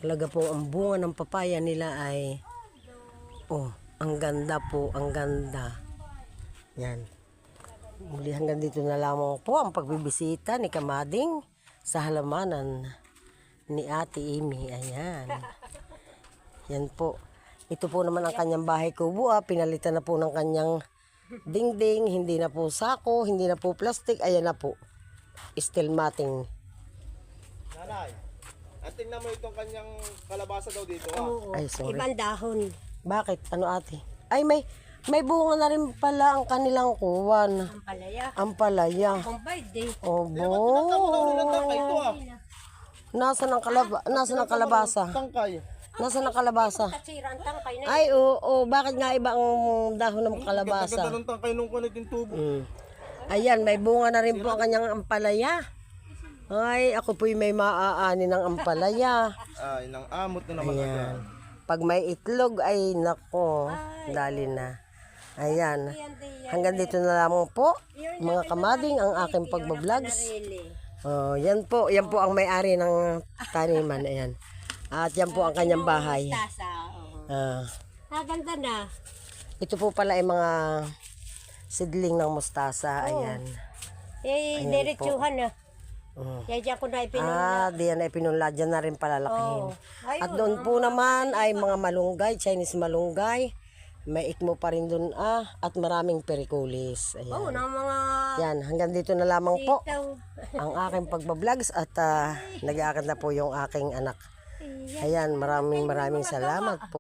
Talaga po ang bunga ng papaya nila ay ang ganda po, ang ganda. Yan. Muli hanggang dito na lamang po ang pagbibisita ni Kamading sa halamanan ni Ate Amy. Ayan. Yan po. Ito po naman ang kanyang bahay kubo. Pinalitan na po ng kanyang dingding. Hindi na po sako, hindi na po plastic. Ayan na po. Steel matting. Nanay, tingnan mo itong kanyang kalabasa daw dito. Oo, Ay, sorry. ibang dahon. Bakit? Ano ate? Ay, may bunga na rin pala ang kanilang kuwan. Ang palaya. Ang palaya. Ang birthday. Obo. Ito Nasaan ang kalabasa? tangkay. Nasaan ang kalabasa? Kasira ang tangkay na. Ay, oo. Bakit nga iba ang dahon ng kalabasa? Ganda ng tangkay nung kanitin tubo. Ayan, may bunga na rin po ang kanyang ampalaya. Ay, ako po'y may maaani ng ampalaya. Ay, nang amot na naman Ayan. agad. Pag may itlog, ay nako, dali na. Ayan. Hanggang dito na lamang po, mga kamading, ang aking pagbablogs. Oh, yan po ang may-ari ng taniman. Ayan. At yan po ang kanyang bahay. Tasa. Ah, Ganda na. ito po pala ay mga sidling ng mustasa. Ayan. Diretsuhan na. Kaya diyan ko na ipinunla. Diyan ay pinunla. Diyan na rin palalakihin. Ayun, At doon po naman ay mga malunggay, Chinese malunggay. May ikmo pa rin doon at maraming perikulis. Ayan. Oo, ng mga Yan, hanggang dito na lamang po itaw. ang aking pagbablogs at nag-aakad na po yung aking anak. Ayan, maraming salamat po.